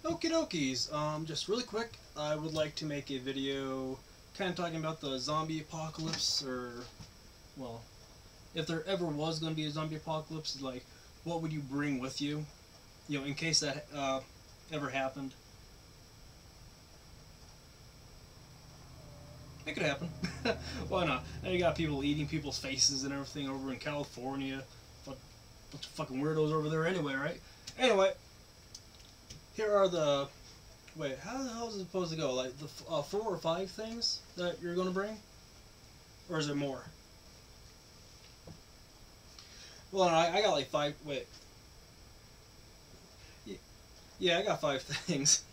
Okie dokies, just really quick, I would like to make a video kind of talking about the zombie apocalypse, or, well, if there ever was going to be a zombie apocalypse, like, what would you bring with you, in case that ever happened. It could happen. Why not? Now you got people eating people's faces and everything over in California. Bunch of fucking weirdos over there anyway, right? Anyway, here are the... Wait, how the hell is it supposed to go? Like, the 4 or 5 things that you're going to bring? Or is it more? Well, I got like 5... Wait. Yeah, I got 5 things.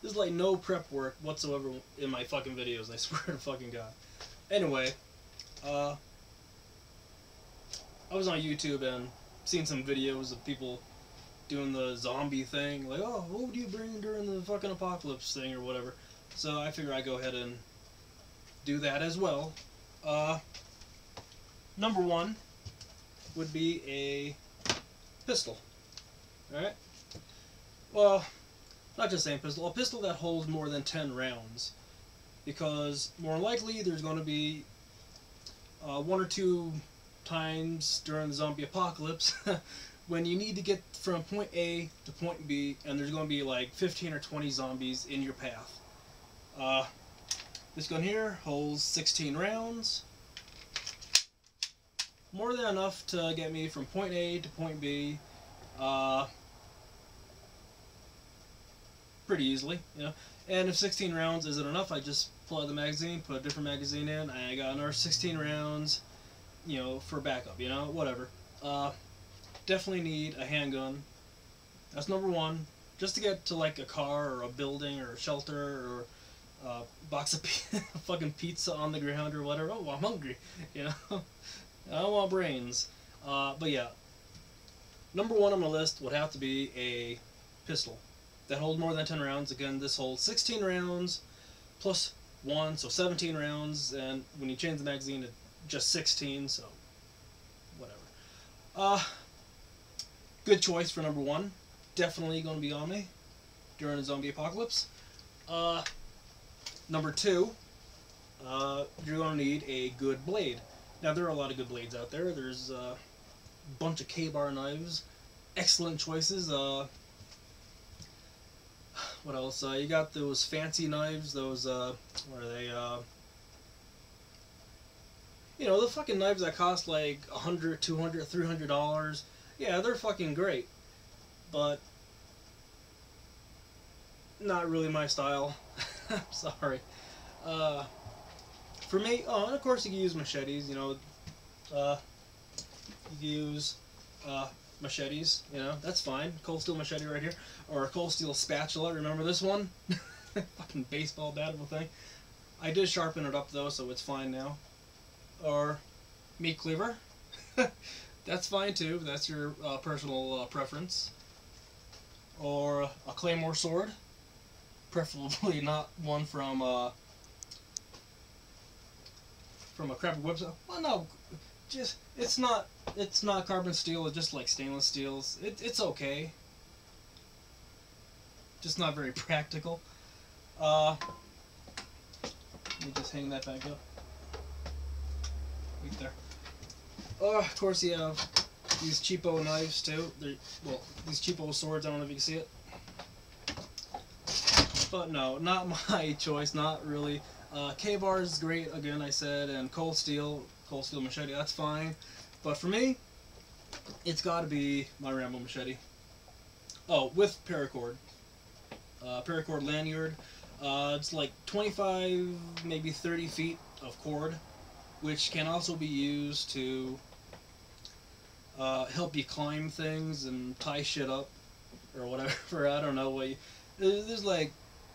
There's like no prep work whatsoever in my fucking videos, I swear to fucking God. Anyway, I was on YouTube and seen some videos of people doing the zombie thing, like, oh, what would you bring during the fucking apocalypse thing or whatever. So I figure I'd go ahead and do that as well. Number 1 would be a pistol. Alright? Well, not just a pistol, a pistol that holds more than 10 rounds. Because more likely there's going to be 1 or 2 times during the zombie apocalypse when you need to get from point A to point B, and there's going to be like 15 or 20 zombies in your path. This gun here holds 16 rounds. More than enough to get me from point A to point B pretty easily, And if 16 rounds isn't enough, I just pull out the magazine, put a different magazine in, I got another 16 rounds, for backup, whatever. Definitely need a handgun. That's number 1. Just to get to like a car or a building or a shelter or a box of fucking pizza on the ground or whatever. Oh, I'm hungry, I don't want brains. But yeah, number 1 on the list would have to be a pistol that holds more than 10 rounds. Again, this holds 16 rounds plus 1, so 17 rounds, and when you change the magazine to just 16, so whatever. Good choice for number 1. Definitely going to be on me during a zombie apocalypse. Number 2, you're going to need a good blade. Now, there are a lot of good blades out there. There's a bunch of K-bar knives. Excellent choices. What else? You got those fancy knives, those, what are they, the fucking knives that cost like $100, $200, $300. Yeah, they're fucking great. But not really my style. I'm sorry. For me, and of course you can use machetes, you can use, machetes, that's fine. Cold steel machete right here. Or a cold steel spatula, remember this one? Fucking baseball bat of a thing. I did sharpen it up though, so it's fine now. Or meat cleaver. That's fine too, that's your personal preference. Or a claymore sword. Preferably not one from a crappy website. Well, no, just it's not carbon steel. It's just like stainless steels. It's okay. Just not very practical. Let me just hang that back up. Right there. Of course, you have these cheapo knives too. Well, these cheapo swords. I don't know if you can see it. But no, not my choice. Not really. K-bar is great, again, I said, and cold steel machete, that's fine. But for me, it's got to be my Rambo machete. Oh, with paracord. Paracord lanyard. It's like 25, maybe 30 feet of cord, which can also be used to help you climb things and tie shit up, or whatever. I don't know. There's like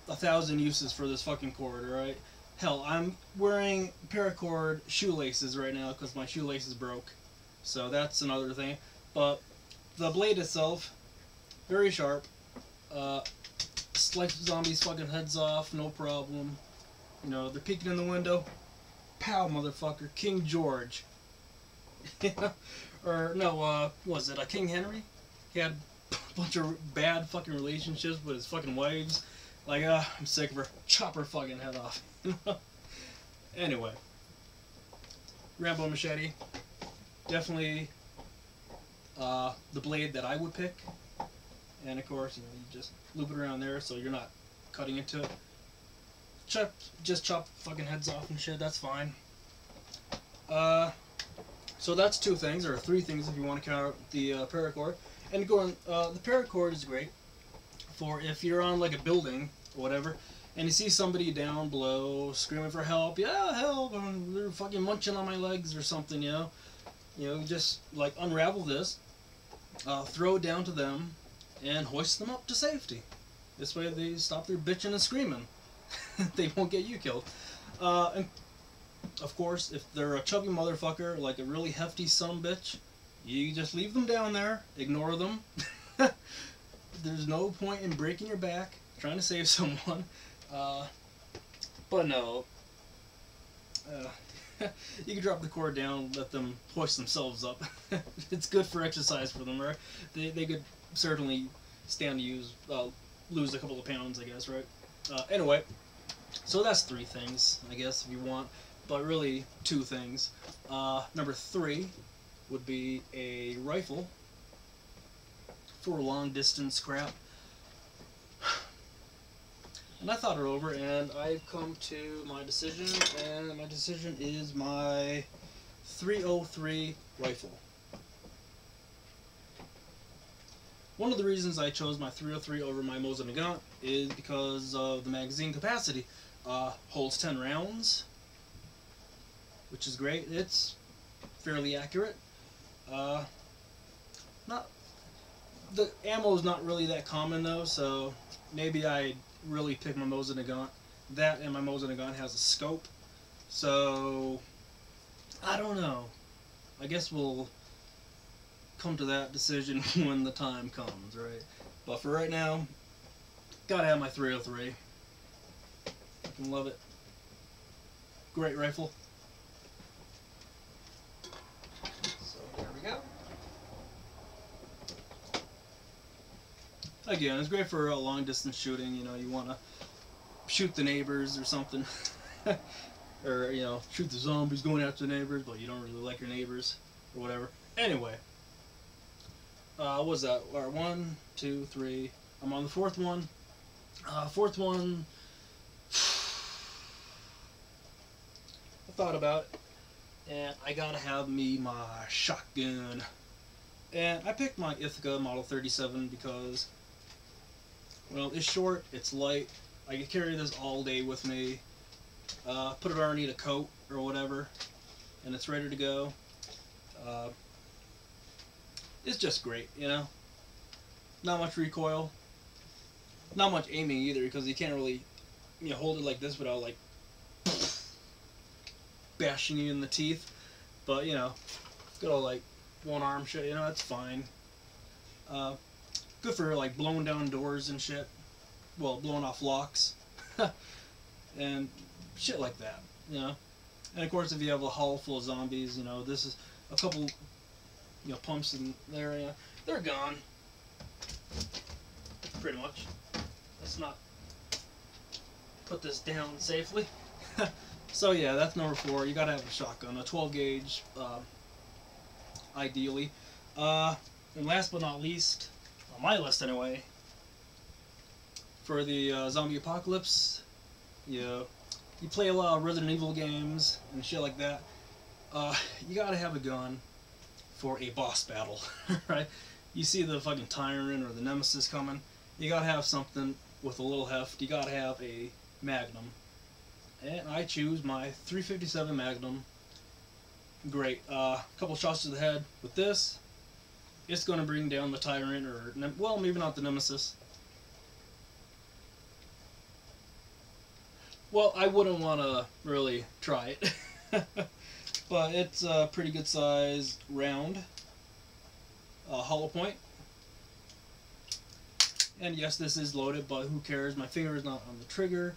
1,000 uses for this fucking cord, alright? Hell, I'm wearing paracord shoelaces right now because my shoelaces broke. So that's another thing. But the blade itself, very sharp. Slice zombies' fucking heads off, no problem. They're peeking in the window. Pow, motherfucker. King George. Or, no, was it a King Henry? He had a bunch of bad fucking relationships with his fucking wives. Like, I'm sick of her. Chop her fucking head off. Anyway, Rambo machete, definitely the blade that I would pick. And of course, you know, you just loop it around there so you're not cutting into it. Just chop fucking heads off and shit. That's fine. So that's two things, or three things if you want to count the paracord. And going, the paracord is great for if you're on like a building or whatever, and you see somebody down below screaming for help. Yeah, help! They're fucking munching on my legs or something. You know, just like unravel this, throw it down to them, and hoist them up to safety. This way they stop their bitching and screaming. They won't get you killed. And of course, if they're a chubby motherfucker, like a really hefty sumbitch, you just leave them down there, ignore them. There's no point in breaking your back trying to save someone. But no. You can drop the cord down, let them hoist themselves up. It's good for exercise for them, right? They could certainly stand to lose a couple of pounds, I guess, right? Anyway, so that's three things, I guess, if you want. But really, two things. Number three would be a rifle for long distance crap. And I thought it over, and I've come to my decision, and my decision is my 303 rifle. One of the reasons I chose my 303 over my Mosin Nagant is because of the magazine capacity. Holds 10 rounds, which is great. It's fairly accurate. Not the ammo is not really that common though, so maybe I really pick my Mosin Nagant. That and my Mosin Nagant has a scope, so I don't know. I guess we'll come to that decision when the time comes, right? But for right now, gotta have my 303. I love it. Great rifle. So there we go. Again, it's great for long distance shooting. You know, you want to shoot the neighbors or something. Or, you know, shoot the zombies going after the neighbors, but you don't really like your neighbors or whatever. Anyway. What was that? 1, 2, 3. I'm on the fourth one. Fourth one, I thought about it, and I gotta have me my shotgun. And I picked my Ithaca Model 37 because, well, it's short, it's light, I can carry this all day with me, put it underneath a coat or whatever, and it's ready to go. It's just great, you know? Not much recoil. Not much aiming either, because you can't really, you know, hold it like this without, like, bashing you in the teeth. But, you know, good old, like, one-arm shit, you know, that's fine. Good for, like, blowing down doors and shit. Well, blowing off locks. And shit like that, you know? And, of course, if you have a hull full of zombies, you know, this is a couple, you know, pumps in there, you know, they're gone. Pretty much. Let's not put this down safely. So yeah, that's number 4. You gotta have a shotgun, a 12 gauge, ideally. And last but not least, on my list anyway, for the zombie apocalypse, you play a lot of Resident Evil games and shit like that. You gotta have a gun for a boss battle, right? You see the fucking Tyrant or the Nemesis coming, you gotta have something with a little heft. You gotta have a Magnum. And I choose my 357 Magnum. Great. Couple shots to the head with this. It's gonna bring down the Tyrant, or, well, maybe not the Nemesis. Well, I wouldn't want to really try it. But it's a pretty good size round. Hollow point. And yes, this is loaded, but who cares? My finger is not on the trigger.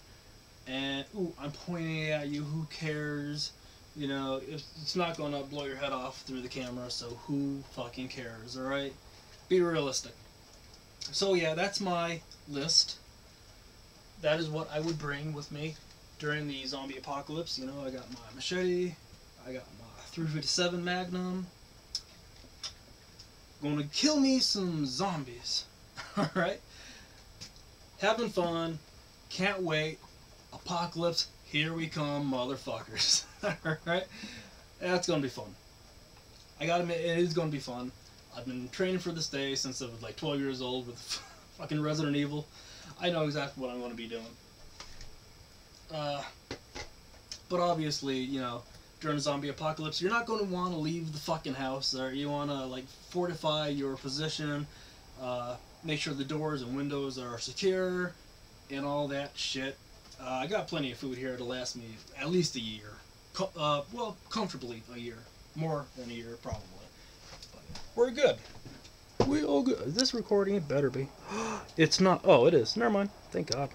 And, ooh, I'm pointing at you, who cares? You know, it's not going to blow your head off through the camera, so who fucking cares, alright? Be realistic. So yeah, that's my list. That is what I would bring with me during the zombie apocalypse. You know, I got my machete, I got my 357 Magnum. Gonna kill me some zombies. Alright? Having fun. Can't wait. Apocalypse, here we come, motherfuckers. Alright? That's gonna be fun. I gotta admit, it is gonna be fun. I've been training for this day since I was like 12 years old with fucking Resident Evil. I know exactly what I'm gonna be doing. But obviously, you know, during a zombie apocalypse, you're not going to want to leave the fucking house. Or you want to like fortify your position, make sure the doors and windows are secure, and all that shit. I got plenty of food here to last me at least a year. Well, comfortably a year, more than a year probably. But we're good. We all good. Is this recording? It better be. It's not. Oh, it is. Never mind. Thank God.